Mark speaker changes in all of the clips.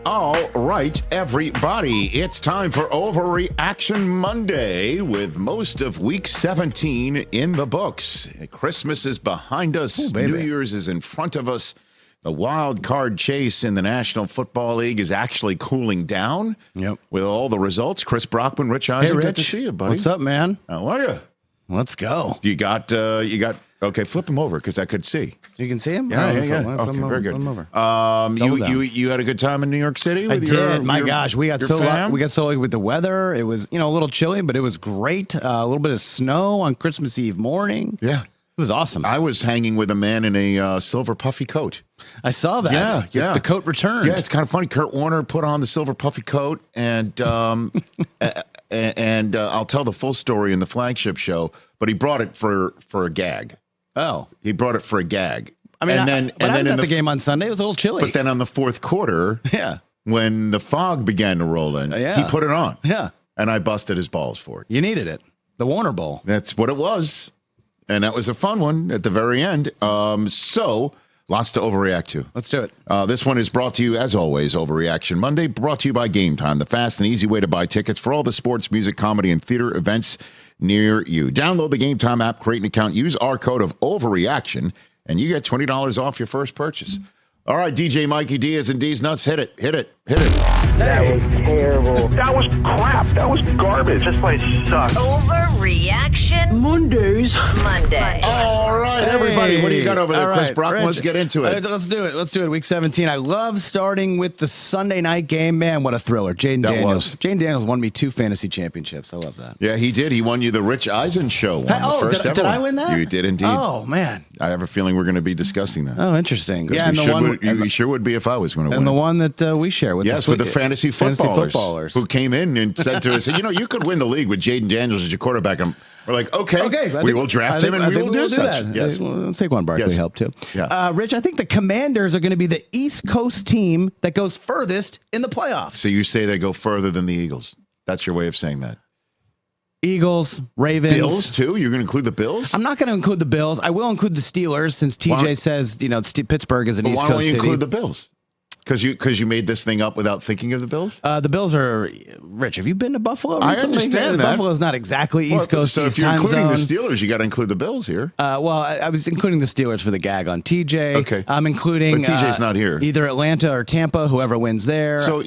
Speaker 1: All right, everybody, it's time for Overreaction Monday with most of week 17 in the books. Christmas is behind us.
Speaker 2: Ooh,
Speaker 1: New Year's is in front of us. The wild card chase in the National Football League is actually cooling down.
Speaker 2: Yep.
Speaker 1: With all the results, Chris Brockman, Rich Eisen,
Speaker 2: Rich.
Speaker 1: good to see you, buddy.
Speaker 2: What's up, man?
Speaker 1: How are you?
Speaker 2: Let's go.
Speaker 1: You got, okay, flip him over because I could see.
Speaker 2: You can see him?
Speaker 1: Yeah.
Speaker 2: Flip
Speaker 1: Okay,
Speaker 2: him
Speaker 1: very
Speaker 2: over,
Speaker 1: good.
Speaker 2: flip him over.
Speaker 1: You had a good time in New York City?
Speaker 2: I
Speaker 1: With
Speaker 2: did. My
Speaker 1: your-
Speaker 2: gosh, we got
Speaker 1: your
Speaker 2: so
Speaker 1: fam?
Speaker 2: lucky with the weather. It was, a little chilly, but it was great. A little bit of snow on Christmas Eve morning.
Speaker 1: Yeah.
Speaker 2: It was awesome.
Speaker 1: I was hanging with a man in a silver puffy coat.
Speaker 2: I saw that.
Speaker 1: Yeah.
Speaker 2: The coat returned.
Speaker 1: Yeah, it's kind of funny. Kurt Warner put on the silver puffy coat, and and I'll tell the full story in the flagship show. But he brought it for a gag.
Speaker 2: Oh,
Speaker 1: He brought it for a gag.
Speaker 2: I mean,
Speaker 1: and
Speaker 2: I was
Speaker 1: in
Speaker 2: at the game on Sunday. It was a little chilly.
Speaker 1: But then on the fourth quarter,
Speaker 2: yeah,
Speaker 1: when the fog began to roll in, he put it on.
Speaker 2: Yeah,
Speaker 1: and I busted his balls for it.
Speaker 2: you needed it. The Warner Bowl.
Speaker 1: That's what it was. And that was a fun one at the very end. So, lots to overreact to.
Speaker 2: Let's do it.
Speaker 1: This one is brought to you, as always, Overreaction Monday, brought to you by Game Time, the fast and easy way to buy tickets for all the sports, music, comedy, and theater events near you. Download the Game Time app, create an account, use our code of Overreaction, and you get $20 off your first purchase. All right, DJ Mikey Diaz and D's Nuts, hit it.
Speaker 3: That was terrible. That was crap. That was garbage. This place sucks.
Speaker 4: Overreaction Monday.
Speaker 1: All right, everybody, what do you got over there,
Speaker 2: All
Speaker 1: Chris
Speaker 2: right,
Speaker 1: Brockman?
Speaker 2: Rich.
Speaker 1: Let's get into it.
Speaker 2: Let's do it. Week 17. I love starting with the Sunday night game. Man, what a thriller. Jaden
Speaker 1: That
Speaker 2: Daniels.
Speaker 1: was.
Speaker 2: Jaden Daniels won me 2 fantasy championships. I love that.
Speaker 1: Yeah, he did. He won you the Rich Eisen Show.
Speaker 2: Did I win that?
Speaker 1: You did indeed.
Speaker 2: Oh, man.
Speaker 1: I have a feeling we're going to be discussing that.
Speaker 2: Oh, interesting.
Speaker 1: Good.
Speaker 2: Yeah, and
Speaker 1: You sure would be if I was going to win.
Speaker 2: and the one that we share with
Speaker 1: Yes, with the fantasy footballers who came in and said to us, you could win the league with Jaden Daniels as your quarterback. And we're like, okay, we will draft him and we will do such.
Speaker 2: That.
Speaker 1: Yes.
Speaker 2: Saquon Barkley
Speaker 1: Yes.
Speaker 2: helped too.
Speaker 1: Yeah.
Speaker 2: Rich, I think the Commanders are going to be the East Coast team that goes furthest in the playoffs.
Speaker 1: So you say they go further than the Eagles. That's your way of saying that.
Speaker 2: Eagles, Ravens.
Speaker 1: Bills, too? You're going to include the Bills?
Speaker 2: I'm not going to include the Bills. I will include the Steelers since TJ says, Pittsburgh is an East
Speaker 1: Why
Speaker 2: Coast
Speaker 1: don't you
Speaker 2: city.
Speaker 1: include the Bills? Because you made this thing up without thinking of the Bills?
Speaker 2: The Bills are Rich. Have you been to Buffalo?
Speaker 1: I
Speaker 2: recently?
Speaker 1: understand that.
Speaker 2: Buffalo's not exactly East Coast.
Speaker 1: So
Speaker 2: East
Speaker 1: if you're
Speaker 2: time
Speaker 1: including
Speaker 2: zone.
Speaker 1: the Steelers, you got to include the Bills here.
Speaker 2: I was including the Steelers for the gag on TJ.
Speaker 1: Okay.
Speaker 2: I'm including.
Speaker 1: But TJ's not here.
Speaker 2: Either Atlanta or Tampa, whoever wins there.
Speaker 1: So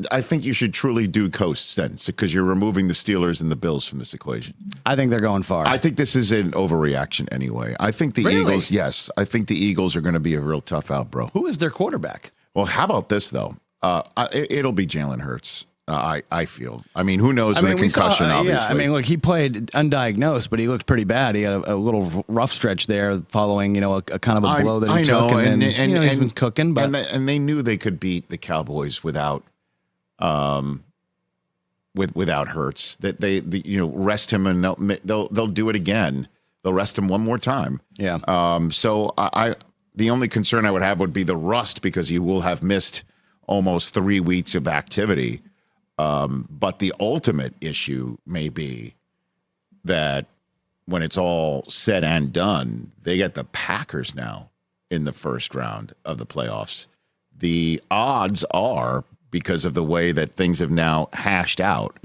Speaker 1: I think you should truly do coasts then, because you're removing the Steelers and the Bills from this equation.
Speaker 2: I think they're going far.
Speaker 1: I think this is an overreaction anyway. I think the
Speaker 2: Really?
Speaker 1: Eagles, yes, I think the Eagles are going to be a real tough out, bro.
Speaker 2: Who is their quarterback?
Speaker 1: Well, how about this, though? It'll be Jalen Hurts, I feel. I mean, who knows with a concussion, obviously.
Speaker 2: Yeah, look, he played undiagnosed, but he looked pretty bad. He had a little rough stretch there following, a kind of a blow that he took. And he's been cooking. But
Speaker 1: and they knew they could beat the Cowboys without Hurts. That they rest him and they'll do it again. They'll rest him one more time.
Speaker 2: Yeah.
Speaker 1: So the only concern I would have would be the rust, because you will have missed almost 3 weeks of activity. But the ultimate issue may be that when it's all said and done, they get the Packers now in the first round of the playoffs. The odds are, because of the way that things have now hashed out,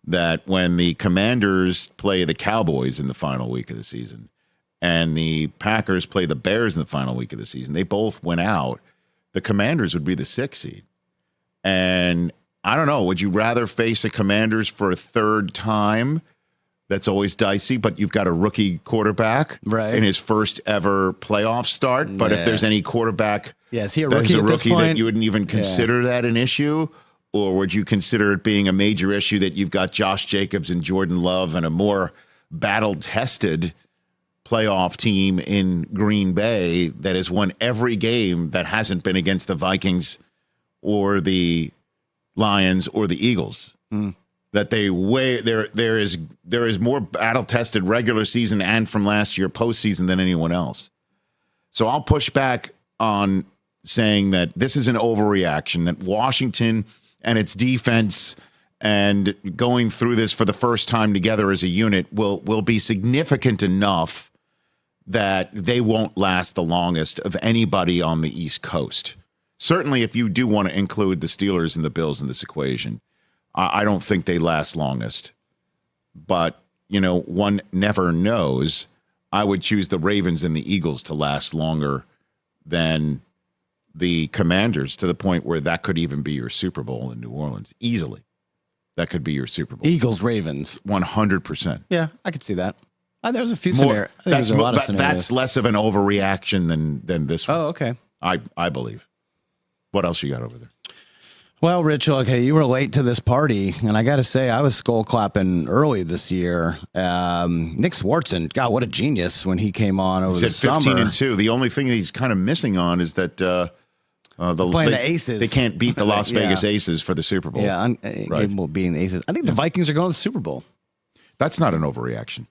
Speaker 1: that when the Commanders play the Cowboys in the final week of the season and the Packers play the Bears in the final week of the season, they both went out. The Commanders would be the 6th seed. And I don't know, would you rather face the Commanders for a third time? That's always dicey, but you've got a rookie quarterback in his first ever playoff start. But if there's any quarterback
Speaker 2: is he a
Speaker 1: that's
Speaker 2: rookie
Speaker 1: a
Speaker 2: at this
Speaker 1: rookie
Speaker 2: point?
Speaker 1: that you wouldn't even consider that an issue? Or would you consider it being a major issue that you've got Josh Jacobs and Jordan Love and a more battle-tested playoff team in Green Bay that has won every game that hasn't been against the Vikings or the Lions or the Eagles? That there is more battle tested regular season and from last year postseason than anyone else. So I'll push back on saying that this is an overreaction, that Washington and its defense and going through this for the first time together as a unit will be significant enough that they won't last the longest of anybody on the East Coast. Certainly, if you do want to include the Steelers and the Bills in this equation, I don't think they last longest. But, one never knows. I would choose the Ravens and the Eagles to last longer than the Commanders, to the point where that could even be your Super Bowl in New Orleans. Easily. That could be your Super Bowl.
Speaker 2: Eagles, Ravens.
Speaker 1: 100%.
Speaker 2: Yeah, I could see that. There's a few scenarios. There's a lot of scenarios.
Speaker 1: That's less of an overreaction than this one.
Speaker 2: Oh, okay.
Speaker 1: I believe. What else you got over there?
Speaker 2: Well, Rich, okay, you were late to this party, and I got to say, I was skull clapping early this year. Nick Swartzen, God, what a genius when he came on over the summer.
Speaker 1: 15-2. The only thing he's kind of missing on is that
Speaker 2: playing the Aces.
Speaker 1: They can't beat the Las Vegas Aces for the Super Bowl.
Speaker 2: Yeah, capable of beating the Aces. I think the Vikings are going to the Super Bowl.
Speaker 1: That's not an overreaction.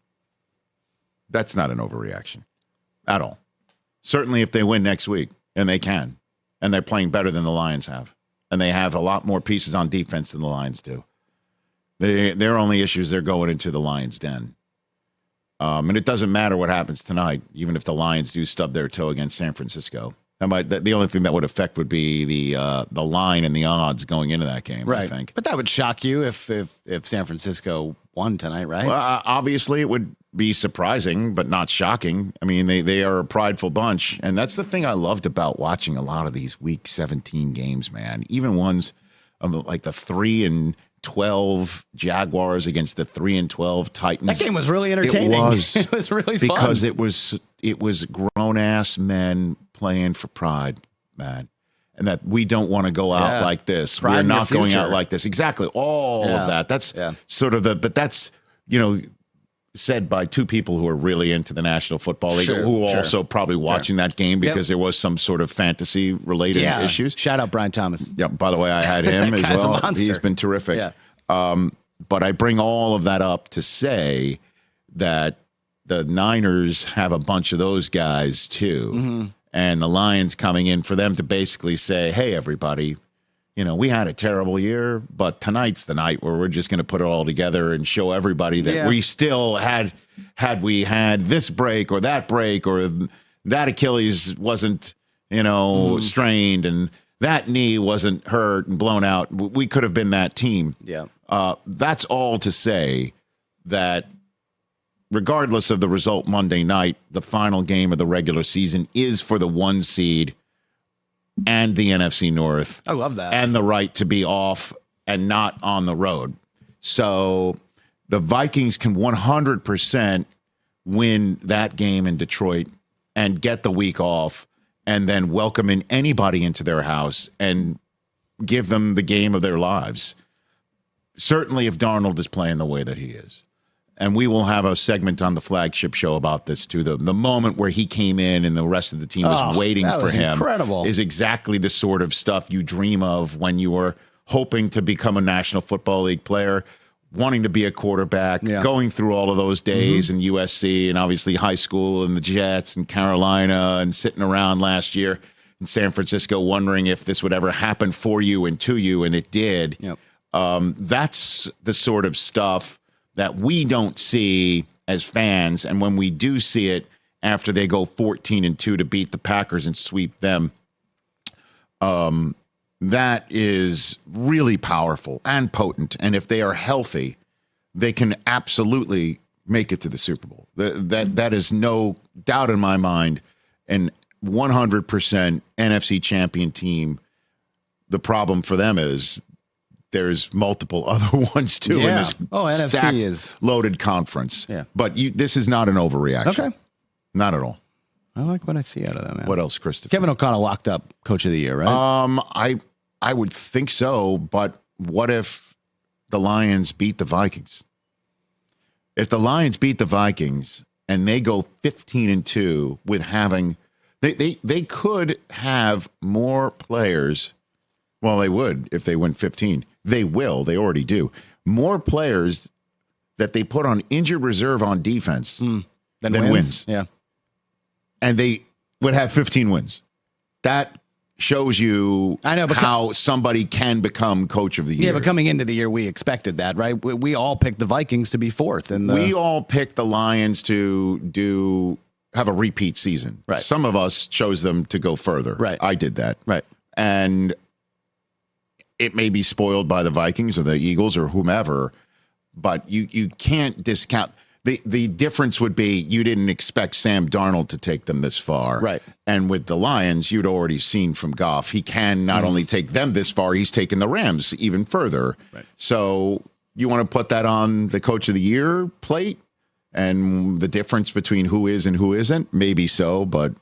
Speaker 1: That's not an overreaction at all. Certainly if they win next week, and they can, and they're playing better than the Lions have, and they have a lot more pieces on defense than the Lions do. Their only issues, they're going into the Lions' den. And it doesn't matter what happens tonight, even if the Lions do stub their toe against San Francisco. The only thing that would affect would be the line and the odds going into that game,
Speaker 2: right.
Speaker 1: I think.
Speaker 2: But that would shock you if San Francisco won tonight, right?
Speaker 1: Well, obviously it would be surprising, but not shocking. I mean, they are a prideful bunch. And that's the thing I loved about watching a lot of these Week 17 games, man. Even ones like the 3-12 Jaguars against the 3-12 Titans.
Speaker 2: That game was really entertaining. It was really fun.
Speaker 1: Because it was grown-ass men playing for pride, man. And that we don't want to go out like this.
Speaker 2: Pride
Speaker 1: We're not
Speaker 2: future.
Speaker 1: going out like this. Exactly. All of that. That's sort of but that's, said by two people who are really into the National Football League, who are also probably watching that game because there was some sort of fantasy-related issues.
Speaker 2: Shout out Brian Thomas.
Speaker 1: Yeah, by the way, I had him as well.
Speaker 2: A monster.
Speaker 1: He's been terrific.
Speaker 2: Yeah.
Speaker 1: But I bring all of that up to say that the Niners have a bunch of those guys too. Mm-hmm. And the Lions coming in for them to basically say, hey, everybody, we had a terrible year, but tonight's the night where we're just going to put it all together and show everybody that we still had we had this break or that Achilles wasn't, strained and that knee wasn't hurt and blown out. We could have been that team.
Speaker 2: Yeah.
Speaker 1: That's all to say that regardless of the result Monday night, the final game of the regular season is for the 1 seed and the NFC North.
Speaker 2: I love that.
Speaker 1: And the right to be off and not on the road. So the Vikings can 100% win that game in Detroit and get the week off and then welcome in anybody into their house and give them the game of their lives. Certainly if Darnold is playing the way that he is. And we will have a segment on the flagship show about this too. The moment where he came in and the rest of the team was waiting for him incredible. Is exactly the sort of stuff you dream of when you were hoping to become a National Football League player, wanting to be a quarterback, going through all of those days in USC and obviously high school and the Jets and Carolina and sitting around last year in San Francisco wondering if this would ever happen for you and to you, and it did.
Speaker 2: Yep.
Speaker 1: That's the sort of stuff that we don't see as fans, and when we do see it after they go 14-2 to beat the Packers and sweep them, that is really powerful and potent. And if they are healthy, they can absolutely make it to the Super Bowl. That is no doubt in my mind, and 100% NFC champion team. The problem for them is there's multiple other ones too in this
Speaker 2: NFC is
Speaker 1: loaded conference.
Speaker 2: Yeah.
Speaker 1: But this is not an overreaction.
Speaker 2: Okay.
Speaker 1: Not at all.
Speaker 2: I like what I see out of them, man.
Speaker 1: What else, Christopher?
Speaker 2: Kevin O'Connell locked up Coach of the Year, right?
Speaker 1: I would think so, but what if the Lions beat the Vikings? If the Lions beat the Vikings and they go 15-2 with having they could have more players. Well, they would if they win 15. They will. They already do. More players that they put on injured reserve on defense than wins.
Speaker 2: Yeah.
Speaker 1: And they would have 15 wins. That shows you how somebody can become coach of the year.
Speaker 2: Yeah, but coming into the year, we expected that, right? We all picked the Vikings to be fourth.
Speaker 1: We all picked the Lions to have a repeat season.
Speaker 2: Right.
Speaker 1: Some of us chose them to go further.
Speaker 2: Right.
Speaker 1: I did that.
Speaker 2: Right.
Speaker 1: And it may be spoiled by the Vikings or the Eagles or whomever, but you can't discount. The difference would be you didn't expect Sam Darnold to take them this far.
Speaker 2: Right.
Speaker 1: And with the Lions, you'd already seen from Goff, he can not only take them this far, he's taken the Rams even further.
Speaker 2: Right.
Speaker 1: So you want to put that on the Coach of the Year plate? And the difference between who is and who isn't? Maybe so, but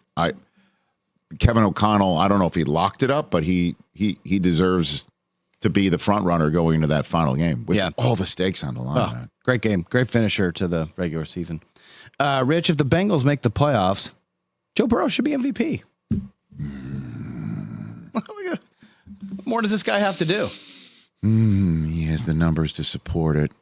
Speaker 1: Kevin O'Connell, I don't know if he locked it up, but he deserves to be the front runner going into that final game with all the stakes on the line. Man.
Speaker 2: Great game. Great finisher to the regular season. Rich, if the Bengals make the playoffs, Joe Burrow should be MVP. What more does this guy have to do?
Speaker 1: He has the numbers to support it.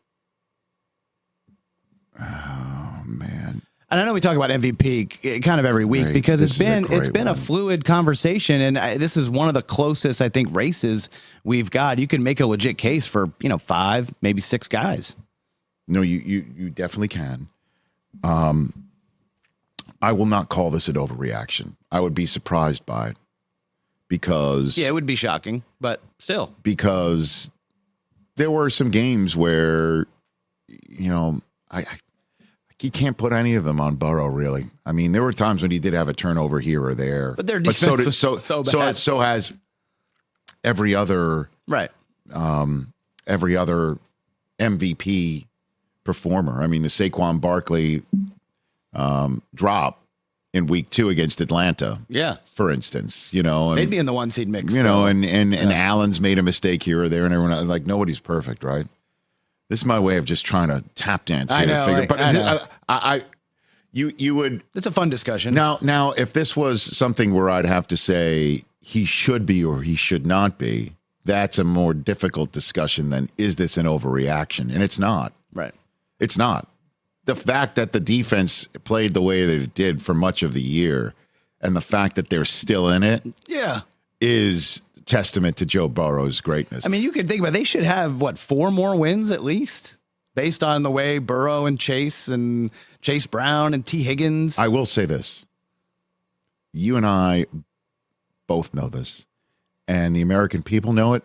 Speaker 1: Oh, man.
Speaker 2: And I know we talk about MVP kind of every week because it's been a fluid conversation, and this is one of the closest, I think, races we've got. You can make a legit case for 5, maybe 6 guys.
Speaker 1: No, you definitely can. I will not call this an overreaction. I would be surprised by it because
Speaker 2: it would be shocking, but still,
Speaker 1: because there were some games where you can't put any of them on Burrow, really. I mean, there were times when he did have a turnover here or there,
Speaker 2: but their defense was so bad.
Speaker 1: So has every other every other MVP performer. I mean, the Saquon Barkley drop in week 2 against Atlanta, for instance, and
Speaker 2: they'd be in the 1 seed mix,
Speaker 1: and Allen's made a mistake here or there, and everyone else, like nobody's perfect, right? This is my way of just trying to tap dance here.
Speaker 2: I know,
Speaker 1: but you would.
Speaker 2: It's a fun discussion.
Speaker 1: Now, if this was something where I'd have to say he should be or he should not be, that's a more difficult discussion than is this an overreaction? And it's not.
Speaker 2: Right.
Speaker 1: It's not. The fact that the defense played the way that it did for much of the year, and the fact that they're still in it, is testament to Joe Burrow's greatness.
Speaker 2: I mean, you could think about it. They should have 4 more wins at least, based on the way Burrow and Chase Brown and T. Higgins.
Speaker 1: I will say this. You and I both know this, and the American people know it,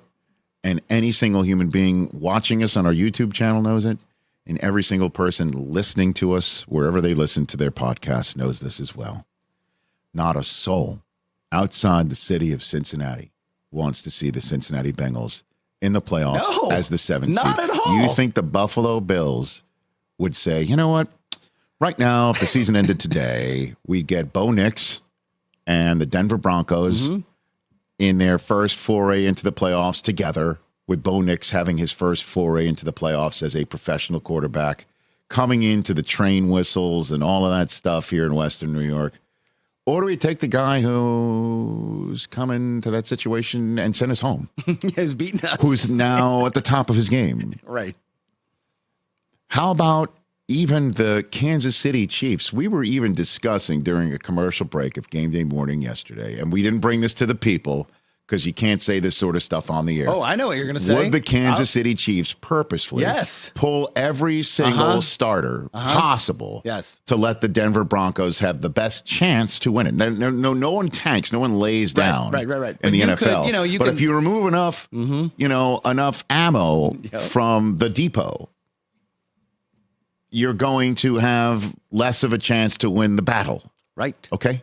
Speaker 1: and any single human being watching us on our YouTube channel knows it, and every single person listening to us wherever they listen to their podcast knows this as well. Not a soul outside the city of Cincinnati wants to see the Cincinnati Bengals in the playoffs as the 7th seed.
Speaker 2: Not at all.
Speaker 1: You think the Buffalo Bills would say, you know what? Right now, if the season ended today, we get Bo Nix and the Denver Broncos in their first foray into the playoffs together, with Bo Nix having his first foray into the playoffs as a professional quarterback, coming into the train whistles and all of that stuff here in Western New York. Or do we take the guy who's coming to that situation and send us home?
Speaker 2: He's beaten us.
Speaker 1: Who's now at the top of his game.
Speaker 2: Right.
Speaker 1: How about even the Kansas City Chiefs? We were even discussing during a commercial break of Game Day Morning yesterday, and we didn't bring this to the people because you can't say this sort of stuff on the air.
Speaker 2: Oh, I know what you're going to say.
Speaker 1: Would the Kansas City Chiefs purposefully pull every single starter possible to let the Denver Broncos have the best chance to win it? No one tanks. No one lays down in the NFL. But if you remove enough, enough ammo from the depot, you're going to have less of a chance to win the battle.
Speaker 2: Right.
Speaker 1: Okay?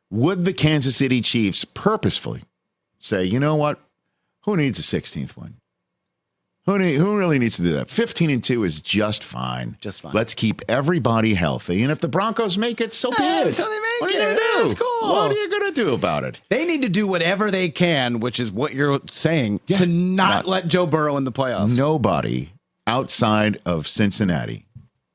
Speaker 1: Would the Kansas City Chiefs purposefully say, you know what? Who needs a 16th win? Who really needs to do that? 15-2 is just fine.
Speaker 2: Just fine.
Speaker 1: Let's keep everybody healthy. And if the Broncos make it, so be it.
Speaker 2: So they make
Speaker 1: what are you going to do?
Speaker 2: That's cool.
Speaker 1: What are you going to do about it?
Speaker 2: They need to do whatever they can, which is what you're saying, to not let Joe Burrow in the playoffs.
Speaker 1: Nobody outside of Cincinnati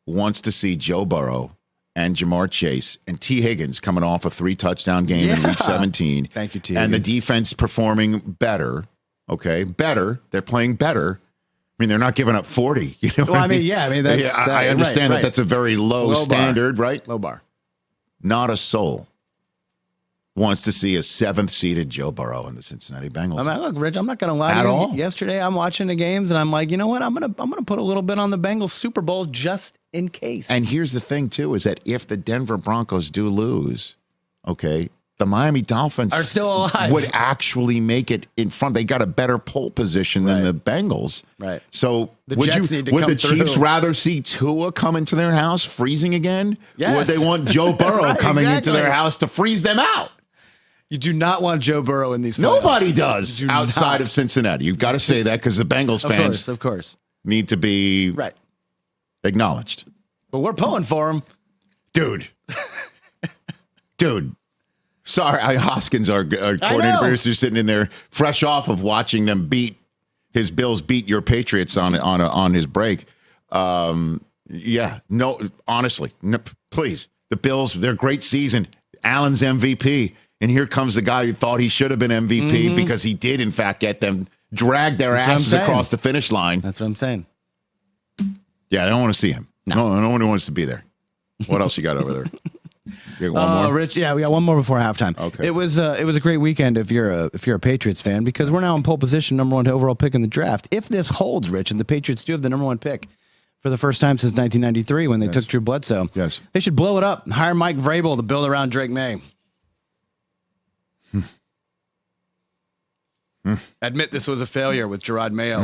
Speaker 1: wants to see Joe Burrow and Jamar Chase and T. Higgins coming off a 3-touchdown game in Week 17.
Speaker 2: Thank you, T.
Speaker 1: And
Speaker 2: Higgins.
Speaker 1: the defense performing better. Okay, better. They're playing better. I mean, they're not giving up 40. You know what I mean? I understand that that's a very low standard,
Speaker 2: bar.
Speaker 1: Right?
Speaker 2: Low bar.
Speaker 1: Not a soul wants to see a 7th-seeded Joe Burrow in the Cincinnati Bengals.
Speaker 2: I mean, look, Rich, I'm not going to lie to you. Yesterday, I'm watching the games, and I'm like, you know what? I'm gonna put a little bit on the Bengals Super Bowl just in case.
Speaker 1: And here's the thing, too, is that if the Denver Broncos do lose, okay, the Miami Dolphins
Speaker 2: are still alive,
Speaker 1: would actually make it in front. They got a better pole position than the Bengals.
Speaker 2: Right.
Speaker 1: So
Speaker 2: the
Speaker 1: would
Speaker 2: Jets need to
Speaker 1: would
Speaker 2: come
Speaker 1: the Chiefs
Speaker 2: through.
Speaker 1: rather see Tua come into their house freezing again?
Speaker 2: Yes.
Speaker 1: Or would they want Joe Burrow
Speaker 2: Right,
Speaker 1: coming
Speaker 2: exactly.
Speaker 1: into their house to freeze them out?
Speaker 2: You do not want Joe Burrow in these playoffs.
Speaker 1: Nobody does
Speaker 2: You do
Speaker 1: outside
Speaker 2: not.
Speaker 1: of Cincinnati. You've got to say that because the Bengals fans
Speaker 2: Of course.
Speaker 1: need to be
Speaker 2: Right.
Speaker 1: acknowledged.
Speaker 2: But we're pulling for him.
Speaker 1: Dude. Sorry, Hoskins, our coordinator, producer, sitting in there fresh off of watching them his Bills beat your Patriots on his break. Yeah, no, honestly, no, please. The Bills, their great season. Allen's MVP. And here comes the guy who thought he should have been MVP because he did, in fact, get them drag their asses across the finish line.
Speaker 2: That's what I'm saying.
Speaker 1: Yeah, I don't want to see him. No one wants to be there. What else you got over there? You got one more?
Speaker 2: Rich, we got one more before halftime.
Speaker 1: Okay.
Speaker 2: It was a great weekend if you're a Patriots fan because we're now in pole position, number 1 overall pick in the draft. If this holds, Rich, and the Patriots do have the number 1 pick for the first time since 1993 when they took Drew Bledsoe, they should blow it up. Hire Mike Vrabel to build around Drake Maye. Admit this was a failure with Gerard Mayo.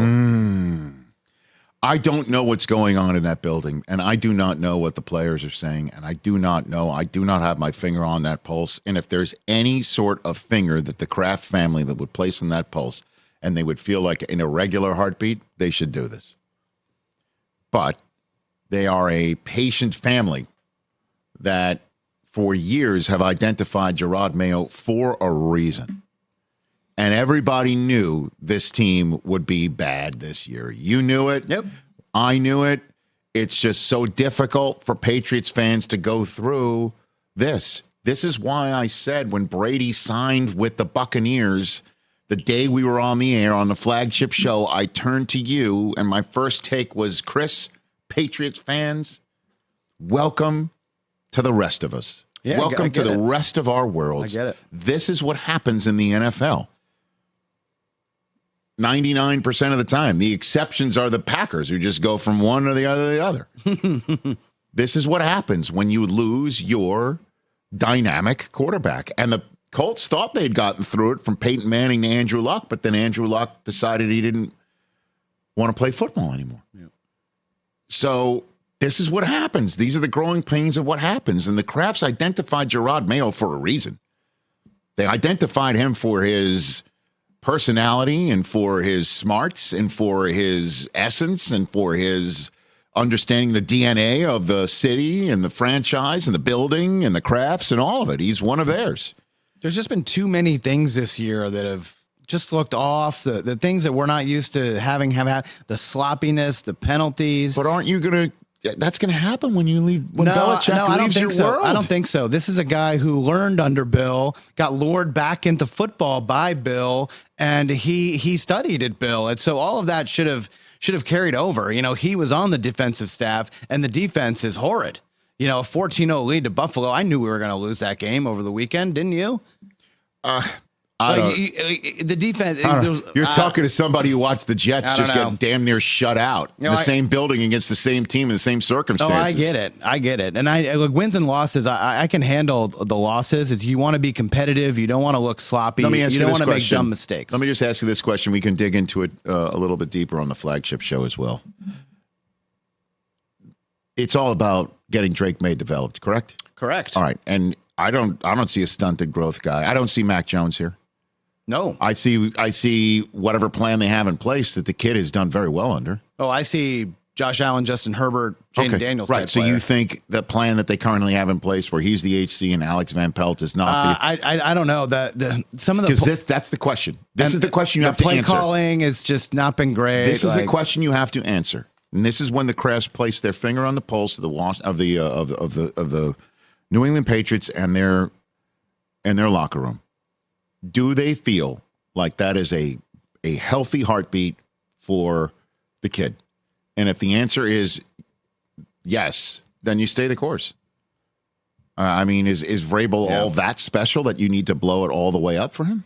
Speaker 1: I don't know what's going on in that building, and I do not know what the players are saying, and I do not know. I do not have my finger on that pulse. And if there's any sort of finger that the Kraft family that would place on that pulse, and they would feel like an irregular heartbeat, they should do this. But they are a patient family that for years have identified Gerard Mayo for a reason. And everybody knew this team would be bad this year. You knew it.
Speaker 2: Yep.
Speaker 1: I knew it. It's just so difficult for Patriots fans to go through this. This is why I said when Brady signed with the Buccaneers, the day we were on the air on the flagship show, I turned to you and my first take was, Chris, Patriots fans, welcome to the rest of us.
Speaker 2: Yeah,
Speaker 1: welcome to the rest of our worlds.
Speaker 2: I get it.
Speaker 1: This is what happens in the NFL. 99% of the time. The exceptions are the Packers who just go from one to the other. This is what happens when you lose your dynamic quarterback. And the Colts thought they'd gotten through it from Peyton Manning to Andrew Luck, but then Andrew Luck decided he didn't want to play football anymore. Yeah. So this is what happens. These are the growing pains of what happens. And the Crafts identified Gerard Mayo for a reason. They identified him for his personality and for his smarts and for his essence and for his understanding the DNA of the city and the franchise and the building and the Crafts and all of it. He's one of theirs.
Speaker 2: There's just been too many things this year that have just looked off. The things that we're not used to having the sloppiness, the penalties.
Speaker 1: But aren't you going to? That's going to happen when you leave. When Belichick leaves your world.
Speaker 2: I don't think so. This is a guy who learned under Bill, got lured back into football by Bill, and he studied at Bill, and so all of that should have carried over. You know, he was on the defensive staff, and the defense is horrid. You know, a 14-0 lead to Buffalo. I knew we were going to lose that game over the weekend, didn't you? The defense.
Speaker 1: You're talking to somebody who watched the Jets just get damn near shut out in the same building against the same team in the same circumstances.
Speaker 2: Oh, I get it. And I look, wins and losses. I can handle the losses. It's you want to be competitive. You don't want to look sloppy.
Speaker 1: Let me ask
Speaker 2: you
Speaker 1: you
Speaker 2: don't
Speaker 1: this
Speaker 2: want to
Speaker 1: question.
Speaker 2: make dumb mistakes.
Speaker 1: Let me just ask you this question. We can dig into it a little bit deeper on the flagship show as well. It's all about getting Drake Maye developed, correct?
Speaker 2: Correct.
Speaker 1: All right, and I don't see a stunted growth guy. I don't see Mac Jones here.
Speaker 2: No.
Speaker 1: I see whatever plan they have in place that the kid has done very well under.
Speaker 2: Oh, I see Josh Allen, Justin Herbert, Jaden Daniels.
Speaker 1: Right. So you think the plan that they currently have in place, where he's the HC and Alex Van Pelt is not?
Speaker 2: I don't know some of the
Speaker 1: because that's the question. This is the question you have to answer.
Speaker 2: Play calling has just not been great.
Speaker 1: This is the question you have to answer, and this is when the Crafts place their finger on the pulse of the New England Patriots and their locker room. Do they feel like that is a healthy heartbeat for the kid? And if the answer is yes, then you stay the course. I mean, is Vrabel all that special that you need to blow it all the way up for him?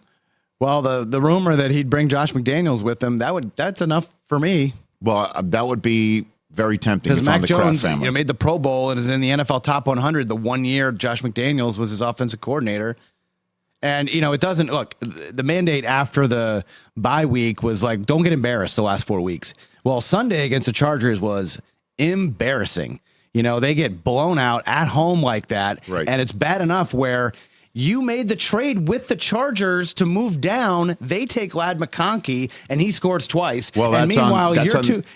Speaker 2: Well, the rumor that he'd bring Josh McDaniels with him, that's enough for me.
Speaker 1: Well, that would be very tempting.
Speaker 2: Because Mac Jones made the Pro Bowl and is in the NFL top 100 the 1 year Josh McDaniels was his offensive coordinator. And, it doesn't look, the mandate after the bye week was like, don't get embarrassed the last 4 weeks. Well, Sunday against the Chargers was embarrassing. They get blown out at home like that.
Speaker 1: Right.
Speaker 2: And it's bad enough where you made the trade with the Chargers to move down. They take Ladd McConkey and he scores twice.
Speaker 1: Well,
Speaker 2: and meanwhile,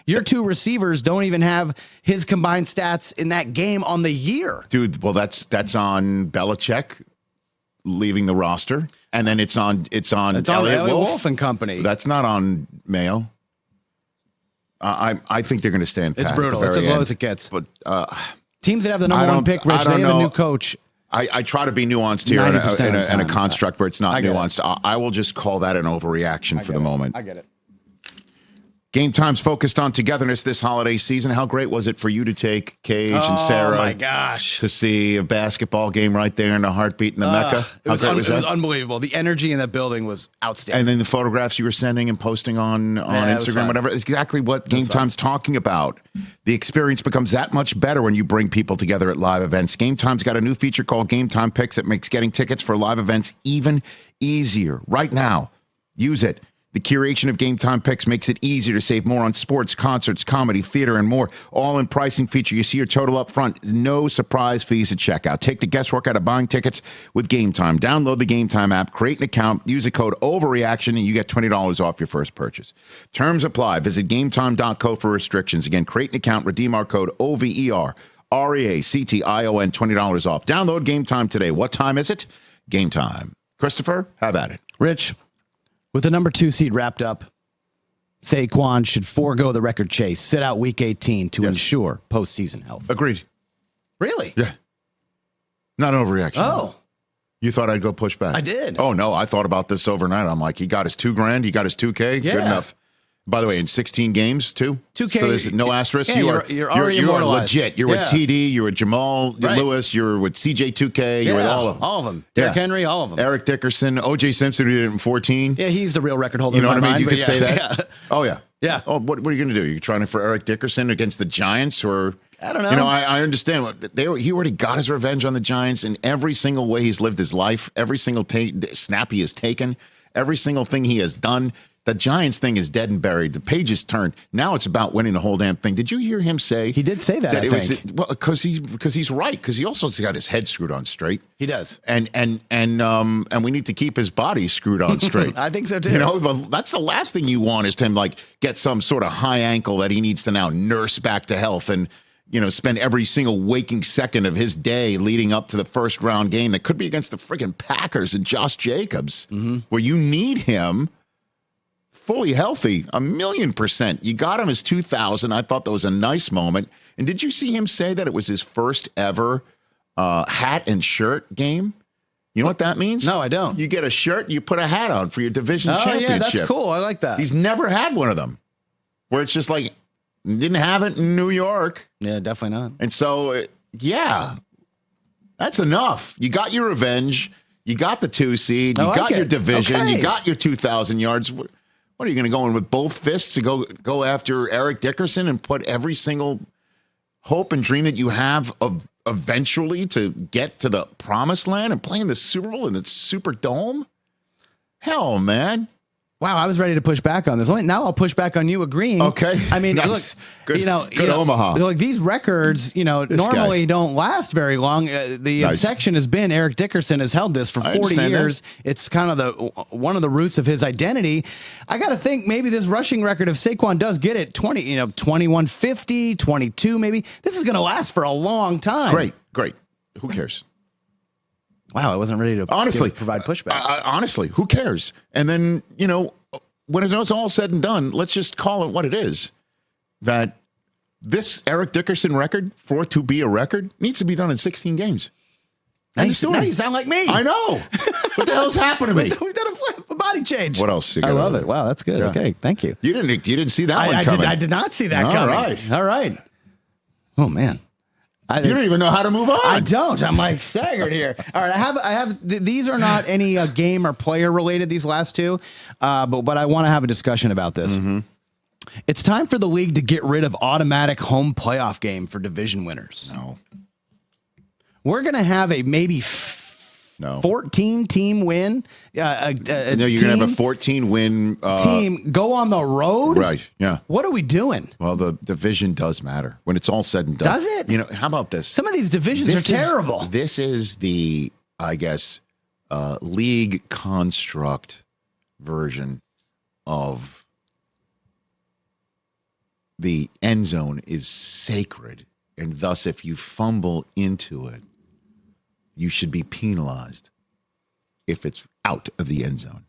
Speaker 2: your two receivers don't even have his combined stats in that game on the year.
Speaker 1: Dude, well, that's on Belichick leaving the roster, and then it's on Elliott
Speaker 2: Wolf and company.
Speaker 1: That's not on Mayo. I think they're going to stand pat.
Speaker 2: It's brutal. It's as low as it gets.
Speaker 1: But
Speaker 2: teams that have the number one pick, Rich, they have a new coach.
Speaker 1: I try to be nuanced here in a construct where it's not nuanced. I will just call that an overreaction for the moment.
Speaker 2: I get it.
Speaker 1: Game Time's focused on togetherness this holiday season. How great was it for you to take Cage and Sarah?
Speaker 2: Oh, my gosh.
Speaker 1: To see a basketball game right there in the heartbeat in the Mecca?
Speaker 2: It was unbelievable. The energy in that building was outstanding.
Speaker 1: And then the photographs you were sending and posting on Instagram, whatever. It's exactly what Game Time's talking about. The experience becomes that much better when you bring people together at live events. Game Time's got a new feature called Game Time Picks that makes getting tickets for live events even easier. Right now, use it. The curation of Game Time Picks makes it easier to save more on sports, concerts, comedy, theater, and more. All-in pricing feature. You see your total up front. No surprise fees at checkout. Take the guesswork out of buying tickets with Game Time. Download the Game Time app, create an account, use the code OVERREACTION, and you get $20 off your first purchase. Terms apply. Visit GameTime.co for restrictions. Again, create an account, redeem our code OVERREACTION, $20 off. Download Game Time today. What time is it? Game Time. Christopher, have at it.
Speaker 2: Rich. With the number 2 seed wrapped up, Saquon should forego the record chase, sit out week 18 to ensure postseason health.
Speaker 1: Agreed.
Speaker 2: Really?
Speaker 1: Yeah. Not an overreaction.
Speaker 2: Oh.
Speaker 1: You thought I'd go push back?
Speaker 2: I did.
Speaker 1: Oh, no. I thought about this overnight. I'm like, he got his $2,000. He got his $2K.
Speaker 2: Yeah.
Speaker 1: Good enough. By the way, in 16 games, too?
Speaker 2: 2K.
Speaker 1: So there's no asterisk.
Speaker 2: Yeah, you're already immortalized.
Speaker 1: Legit. You're with TD. You're with Jamal Lewis. You're with CJ2K. You're with all of them.
Speaker 2: All of them. Derrick Henry, all of them.
Speaker 1: Eric Dickerson. O.J. Simpson, who did it in 14.
Speaker 2: Yeah, he's the real record holder.
Speaker 1: You know what I mean?
Speaker 2: Mind,
Speaker 1: you could say that.
Speaker 2: Yeah.
Speaker 1: Oh, yeah.
Speaker 2: Yeah.
Speaker 1: Oh, what are you going to do? You're trying for Eric Dickerson against the Giants? Or
Speaker 2: I don't know.
Speaker 1: I understand. He already got his revenge on the Giants in every single way he's lived his life, every single snap he has taken, every single thing he has done. The Giants thing is dead and buried. The page is turned. Now it's about winning the whole damn thing. Did you hear him say?
Speaker 2: He did say that I think.
Speaker 1: Because he's right. Because he also has got his head screwed on straight.
Speaker 2: He does.
Speaker 1: And we need to keep his body screwed on straight.
Speaker 2: I think so too.
Speaker 1: That's the last thing you want is to him get some sort of high ankle that he needs to now nurse back to health and spend every single waking second of his day leading up to the first round game that could be against the friggin' Packers and Josh Jacobs, where you need him fully healthy, 1,000,000%. You got him as 2,000. I thought that was a nice moment. And did you see him say that it was his first ever hat and shirt game? You know what that means?
Speaker 2: No, I don't.
Speaker 1: You get a shirt, you put a hat on for your division championship.
Speaker 2: Yeah, that's cool. I like that.
Speaker 1: He's never had one of them where it's just like, didn't have it in New York.
Speaker 2: Yeah, definitely not.
Speaker 1: And so, that's enough. You got your revenge. You got the 2 seed. You got your division. Okay. You got your 2,000 yards. What are you going to go in with both fists to go after Eric Dickerson and put every single hope and dream that you have of eventually to get to the promised land and play in the Super Bowl in the Superdome? Hell, man.
Speaker 2: Wow, I was ready to push back on this. Now I'll push back on you agreeing.
Speaker 1: Okay.
Speaker 2: I mean,
Speaker 1: nice.
Speaker 2: Look,
Speaker 1: good Omaha.
Speaker 2: Like these records, normally don't last very long. The obsession has been Eric Dickerson has held this for 40 years. That. It's kind of one of the roots of his identity. I got to think maybe this rushing record of Saquon does get it 2150, 22 maybe. This is going to last for a long time.
Speaker 1: Great. Who cares?
Speaker 2: Wow, I wasn't ready to provide pushback.
Speaker 1: Honestly, who cares? And then, when it's all said and done, let's just call it what it is. That this Eric Dickerson record, for it to be a record, needs to be done in 16 games.
Speaker 2: Now you sound like me.
Speaker 1: I know. What the hell's happened to me?
Speaker 2: We've done a body change.
Speaker 1: What else?
Speaker 2: I love it. Wow, that's good. Yeah. Okay, thank you.
Speaker 1: You didn't see that one coming.
Speaker 2: I did not see that coming. All right. Oh, man.
Speaker 1: You don't even know how to move on.
Speaker 2: I don't. I'm like staggered here. All right, I have. These are not any game or player related. These last two, but I want to have a discussion about this. Mm-hmm. It's time for the league to get rid of automatic home playoff game for division winners.
Speaker 1: No,
Speaker 2: we're gonna have a maybe
Speaker 1: No.
Speaker 2: 14-team win.
Speaker 1: No, you're going to have a 14-win
Speaker 2: team go on the road?
Speaker 1: Right, yeah.
Speaker 2: What are we doing?
Speaker 1: Well, the division does matter when it's all said and done.
Speaker 2: Does it?
Speaker 1: You know, how about this?
Speaker 2: Some of these divisions are terrible.
Speaker 1: This is the, I guess, league construct version of the end zone is sacred, and thus if you fumble into it, you should be penalized if it's out of the end zone.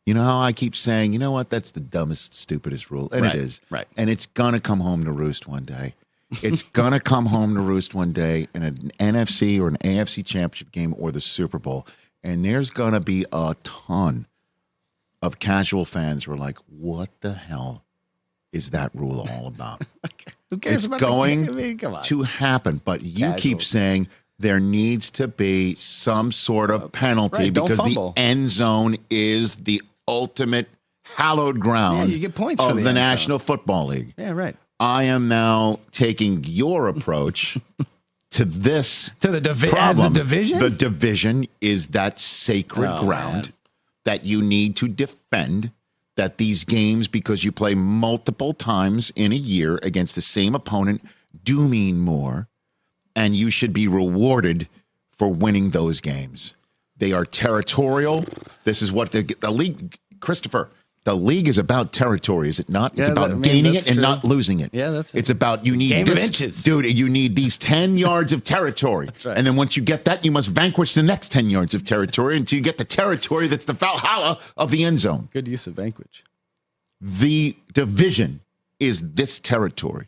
Speaker 1: You know how I keep saying, you know what, that's the dumbest, stupidest rule, and
Speaker 2: right,
Speaker 1: it is.
Speaker 2: Right.
Speaker 1: And it's going to come home to roost one day. It's going to come home to roost one day in an NFC or an AFC championship game or the Super Bowl, and there's going to be a ton of casual fans who are like, what the hell is that rule all about?
Speaker 2: Who cares
Speaker 1: It's
Speaker 2: about
Speaker 1: going
Speaker 2: come on.
Speaker 1: to happen, but you
Speaker 2: Casual.
Speaker 1: keep saying there needs to be some sort of penalty
Speaker 2: right, don't
Speaker 1: because
Speaker 2: fumble.
Speaker 1: the end zone is the ultimate hallowed ground
Speaker 2: Yeah, you get points for
Speaker 1: of
Speaker 2: the
Speaker 1: the
Speaker 2: end zone.
Speaker 1: National Football League.
Speaker 2: Yeah, right.
Speaker 1: I am now taking your approach to this
Speaker 2: To the as a
Speaker 1: problem.
Speaker 2: division?
Speaker 1: The division is that sacred
Speaker 2: Oh,
Speaker 1: ground
Speaker 2: man.
Speaker 1: that you need to defend, that these games, because you play multiple times in a year against the same opponent, do mean more, and you should be rewarded for winning those games. They are territorial. This is what the league, Christopher, the league is about territory, is it not? It's
Speaker 2: Yeah,
Speaker 1: about gaining
Speaker 2: that's
Speaker 1: it and
Speaker 2: true.
Speaker 1: not losing it.
Speaker 2: Yeah, that's
Speaker 1: It's about you need
Speaker 2: Game of
Speaker 1: this,
Speaker 2: inches.
Speaker 1: dude. You need these 10 yards of territory,
Speaker 2: right.
Speaker 1: and then once you get that, you must vanquish the next 10 yards of territory until you get the territory that's the Valhalla of the end zone.
Speaker 2: Good use of vanquish.
Speaker 1: The division is this territory,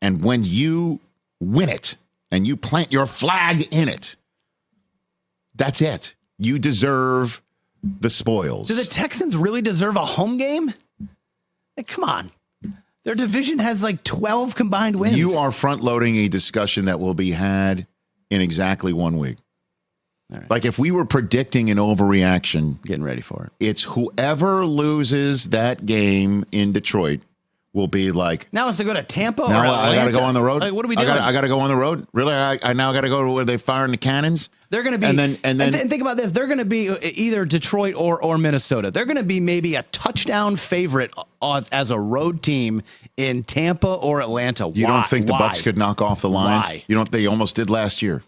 Speaker 1: and when you win it and you plant your flag in it, that's it. You deserve the spoils.
Speaker 2: Do the Texans really deserve a home game? Like, come on. Their division has like 12 combined wins.
Speaker 1: You are front-loading a discussion that will be had in exactly 1 week.
Speaker 2: right.
Speaker 1: Like if we were predicting an overreaction,
Speaker 2: getting ready for it.
Speaker 1: it's whoever loses that game in Detroit will be like,
Speaker 2: Now it's to go to Tampa or
Speaker 1: now I got to
Speaker 2: Atlanta?
Speaker 1: go on the road.
Speaker 2: Like, what are we doing?
Speaker 1: I got to go on the road. Really? I now got to go to where they firing the cannons.
Speaker 2: They're going to be,
Speaker 1: and then
Speaker 2: and think about this. They're going to be either Detroit or Minnesota. They're going to be maybe a touchdown favorite as a road team in Tampa or Atlanta.
Speaker 1: You don't think the Bucs could knock off the Lions?
Speaker 2: Why?
Speaker 1: You don't. They almost did last year.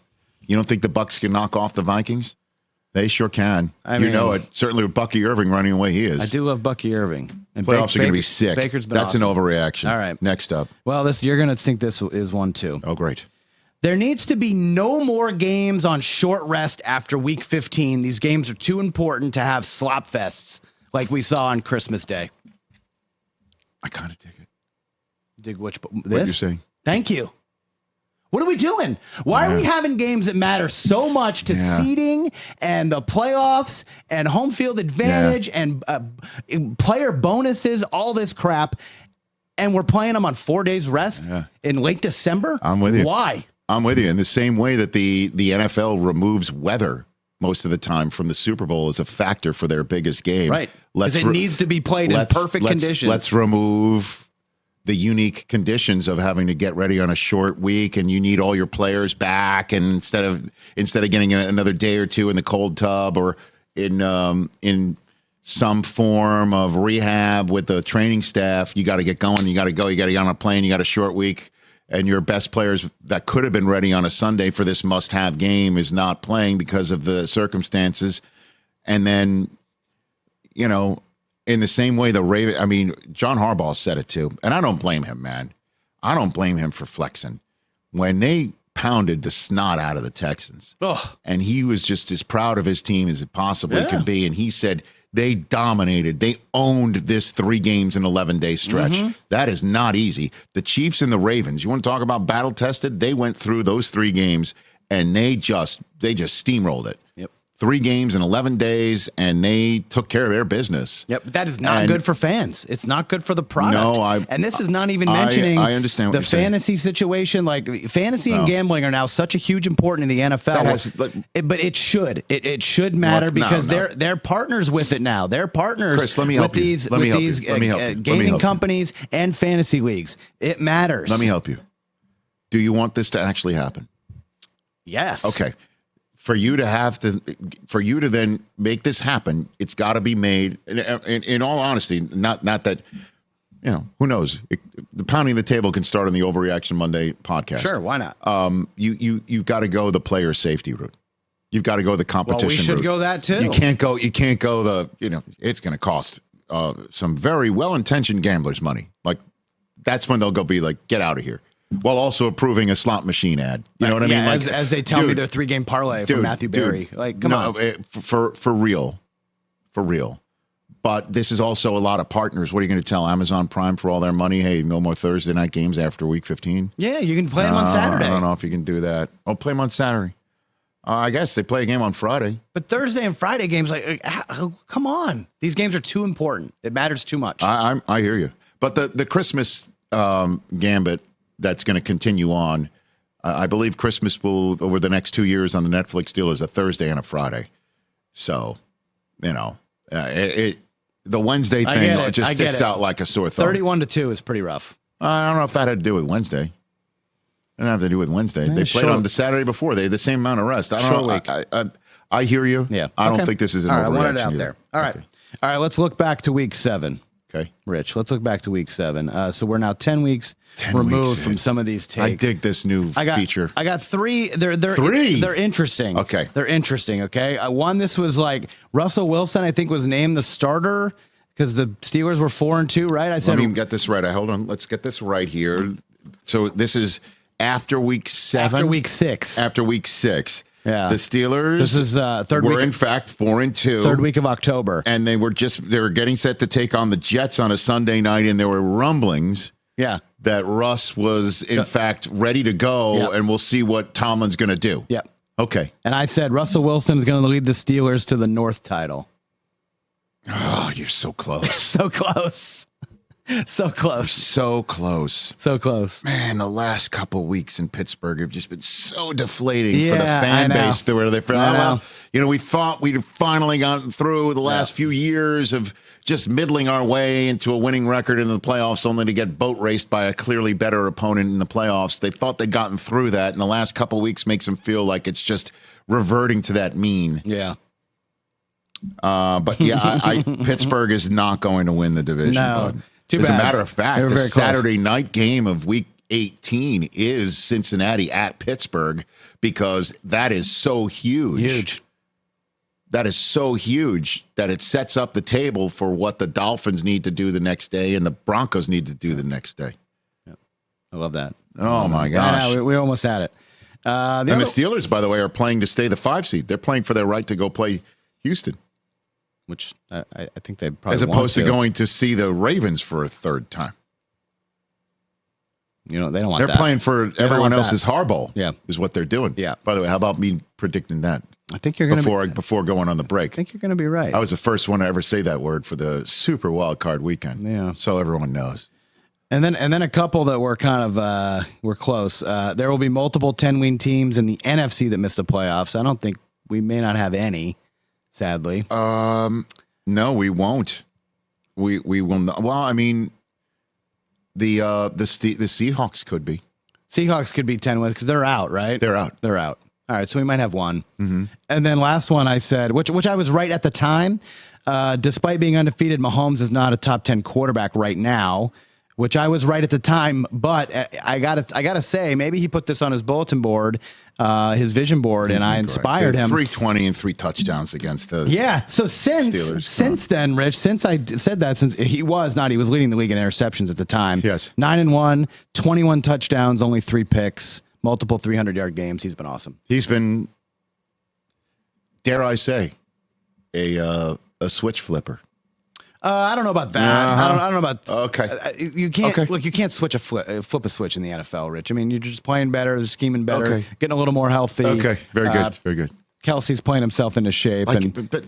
Speaker 1: You don't think the Bucs can knock off the Vikings? They sure can.
Speaker 2: I
Speaker 1: you
Speaker 2: mean,
Speaker 1: know it. Certainly with Bucky Irving running the way he is.
Speaker 2: I do love Bucky Irving. And
Speaker 1: Playoffs are going to be sick.
Speaker 2: Baker's been
Speaker 1: That's
Speaker 2: awesome.
Speaker 1: an overreaction.
Speaker 2: All right.
Speaker 1: Next up.
Speaker 2: Well, you're going to think this is one too.
Speaker 1: Oh, great.
Speaker 2: There needs to be no more games on short rest after week 15. These games are too important to have slop fests like we saw on Christmas Day.
Speaker 1: I kind of dig it.
Speaker 2: Dig which this?
Speaker 1: What you're saying.
Speaker 2: Thank you. What are we doing? Why are we having games that matter so much to seeding and the playoffs and home field advantage and player bonuses, all this crap, and we're playing them on 4 days rest in late December?
Speaker 1: I'm with you.
Speaker 2: Why?
Speaker 1: I'm with you. In the same way that the NFL removes weather most of the time from the Super Bowl as a factor for their biggest game.
Speaker 2: Right. Because it needs to be played in perfect conditions.
Speaker 1: Let's remove the unique conditions of having to get ready on a short week, and you need all your players back, and instead of getting another day or two in the cold tub or in some form of rehab with the training staff, you got to get going. You got to go. You got to get on a plane. You got a short week, and your best players that could have been ready on a Sunday for this must-have game is not playing because of the circumstances. And then, in the same way, John Harbaugh said it too, and I don't blame him, man. I don't blame him for flexing. When they pounded the snot out of the Texans, and he was just as proud of his team as it possibly could be, and he said they dominated. They owned this 3 games in 11-day stretch.
Speaker 2: Mm-hmm.
Speaker 1: That is not easy. The Chiefs and the Ravens, you want to talk about battle-tested? They went through those 3 games, and they just steamrolled it.
Speaker 2: Yep.
Speaker 1: 3 games in 11 days, and they took care of their business.
Speaker 2: Yep, that is not good for fans. It's not good for the product.
Speaker 1: No,
Speaker 2: and this is not even mentioning
Speaker 1: I understand what
Speaker 2: the
Speaker 1: you're saying.
Speaker 2: fantasy situation. Like fantasy and gambling are now such a huge important in the NFL. But it should. It should matter because they're partners with it now. They're partners
Speaker 1: Chris, let me help
Speaker 2: with
Speaker 1: you.
Speaker 2: these
Speaker 1: Let me help you. Let me help you.
Speaker 2: gaming companies and fantasy leagues. It matters.
Speaker 1: Let me help you. Do you want this to actually happen?
Speaker 2: Yes.
Speaker 1: Okay. for you to then make this happen, it's got to be made. In all honesty, not that, who knows? The pounding the table can start on the Overreaction Monday podcast.
Speaker 2: Sure, why not?
Speaker 1: You've got to go the player safety route. You've got to go the competition route.
Speaker 2: We should go that too.
Speaker 1: You can't go the, it's going to cost some very well-intentioned gamblers money. Like, that's when they'll go be like, get out of here. While also approving a slot machine ad. You know what I mean? Like,
Speaker 2: as they tell me their 3-game parlay for Matthew Berry. Like, come on.
Speaker 1: For real. But this is also a lot of partners. What are you going to tell Amazon Prime for all their money? Hey, no more Thursday night games after week 15?
Speaker 2: Yeah, you can play them on Saturday.
Speaker 1: I don't know if you can do that. Oh, play them on Saturday. I guess they play a game on Friday.
Speaker 2: But Thursday and Friday games, come on. These games are too important. It matters too much.
Speaker 1: I hear you. But the Christmas gambit that's going to continue on, I believe Christmas will, over the next 2 years on the Netflix deal, is a Thursday and a Friday. So, the Wednesday thing just sticks out like a sore thumb.
Speaker 2: 31-2 is pretty rough.
Speaker 1: I don't know if that had to do with Wednesday. It didn't have to do with Wednesday. They played on the Saturday before. They had the same amount of rest. I don't know. I hear you.
Speaker 2: Yeah.
Speaker 1: I don't think this is an overreaction.
Speaker 2: I wanted it out there. All right. All right, let's look back to week 7.
Speaker 1: Okay.
Speaker 2: Rich, let's look back to week 7. So we're now 10 weeks removed from some of these takes.
Speaker 1: I dig this new feature.
Speaker 2: I got 3. They're
Speaker 1: 3?
Speaker 2: They're interesting.
Speaker 1: Okay.
Speaker 2: They're interesting, okay? One, this was like Russell Wilson, I think, was named the starter because the Steelers were 4-2, right? I said.
Speaker 1: Let me get this right. Hold on. Let's get this right here. So this is after week 7?
Speaker 2: After week 6.
Speaker 1: After week 6.
Speaker 2: Yeah.
Speaker 1: The Steelers
Speaker 2: this is third
Speaker 1: were
Speaker 2: week,
Speaker 1: in fact 4-2.
Speaker 2: Third week of October.
Speaker 1: And they were getting set to take on the Jets on a Sunday night, and there were rumblings that Russ was in fact ready to go, and we'll see what Tomlin's going to do.
Speaker 2: Yep.
Speaker 1: Okay.
Speaker 2: And I said Russell Wilson is going to lead the Steelers to the North title.
Speaker 1: Oh, you're so close.
Speaker 2: So close. So close.
Speaker 1: So close.
Speaker 2: So close.
Speaker 1: Man, the last couple weeks in Pittsburgh have just been so deflating for the fan base. Where they feel, we thought we'd finally gotten through the last few years of just middling our way into a winning record in the playoffs, only to get boat raced by a clearly better opponent in the playoffs. They thought they'd gotten through that, and the last couple weeks makes them feel like it's just reverting to that mean.
Speaker 2: Yeah.
Speaker 1: But Pittsburgh is not going to win the division.
Speaker 2: No.
Speaker 1: Bud.
Speaker 2: Too
Speaker 1: As
Speaker 2: bad.
Speaker 1: a matter of fact, the
Speaker 2: close.
Speaker 1: Saturday night game of week 18 is Cincinnati at Pittsburgh, because that is so huge. That is so huge that it sets up the table for what the Dolphins need to do the next day and the Broncos need to do the next day.
Speaker 2: Yep. I love that.
Speaker 1: Oh, my gosh.
Speaker 2: We almost had it.
Speaker 1: The Steelers, by the way, are playing to stay the 5 seed. They're playing for their right to go play Houston.
Speaker 2: Which I think they probably
Speaker 1: as opposed to going to see the Ravens for a third time.
Speaker 2: They don't want
Speaker 1: that. They're playing for everyone else's Harbaugh.
Speaker 2: Yeah.
Speaker 1: Is what they're doing.
Speaker 2: Yeah.
Speaker 1: By the way, how about me predicting that?
Speaker 2: I think you're going
Speaker 1: to before going on the break.
Speaker 2: I think you're going to be right.
Speaker 1: I was the first one to ever say that word for the Super Wild Card Weekend.
Speaker 2: Yeah.
Speaker 1: So everyone knows.
Speaker 2: And then a couple that were kind of were close. There will be multiple 10-win teams in the NFC that missed the playoffs. I don't think we may not have any, sadly.
Speaker 1: No, we won't. We will not. Well, I mean, the Seahawks could be.
Speaker 2: Seahawks could be 10 wins because they're out, right?
Speaker 1: They're out.
Speaker 2: All right, so we might have one. Mm-hmm. And then last one I said, which I was right at the time. Despite being undefeated, Mahomes is not a top 10 quarterback right now, which I was right at the time. But I gotta say, maybe he put this on his bulletin board, his vision board, and I inspired him.
Speaker 1: 320 and 3 touchdowns against the
Speaker 2: So since then, Rich, since I said that, since he was leading the league in interceptions at the time.
Speaker 1: Yes,
Speaker 2: 9-1, 21 touchdowns, only 3 picks, multiple 300-yard games. He's been awesome.
Speaker 1: He's been, dare I say, a switch flipper.
Speaker 2: I don't know about that. I don't know about.
Speaker 1: Okay.
Speaker 2: You can't look. You can't flip a switch in the NFL, Rich. I mean, you're just playing better, scheming better, getting a little more healthy.
Speaker 1: Okay, very good, very good.
Speaker 2: Kelsey's playing himself into shape,
Speaker 1: but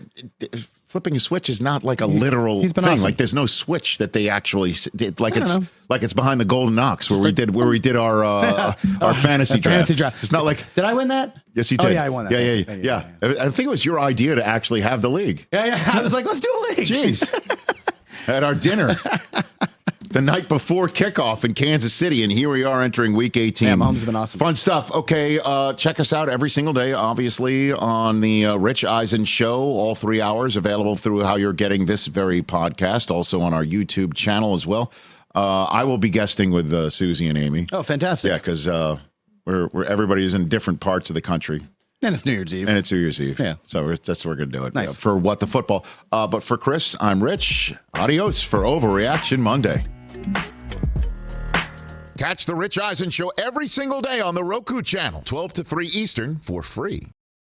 Speaker 1: flipping a switch is not like a literal thing.
Speaker 2: Awesome.
Speaker 1: Like there's no switch that they actually did. Like it's behind the Golden Ox where we did our fantasy draft. It's not like.
Speaker 2: Did I win that?
Speaker 1: Yes, you did.
Speaker 2: Oh, yeah, I won that.
Speaker 1: Yeah. I think it was your idea to actually have the league.
Speaker 2: Yeah. I was like, let's do a league.
Speaker 1: Jeez. At our dinner. the night before kickoff in Kansas City, and here we are entering Week 18.
Speaker 2: Yeah, Mahomes has been awesome.
Speaker 1: Fun stuff. Okay, check us out every single day, obviously, on the Rich Eisen Show, all 3 hours, available through how you're getting this very podcast, also on our YouTube channel as well. I will be guesting with Susie and Amy.
Speaker 2: Oh, fantastic.
Speaker 1: Yeah, because we're everybody is in different parts of the country.
Speaker 2: And it's New Year's Eve.
Speaker 1: And it's New Year's Eve.
Speaker 2: Yeah.
Speaker 1: So that's what we're going to do it.
Speaker 2: Nice.
Speaker 1: For What the Football. But for Chris, I'm Rich. Adios for Overreaction Monday. Catch the Rich Eisen Show every single day on the Roku Channel, 12 to 3 Eastern, for free.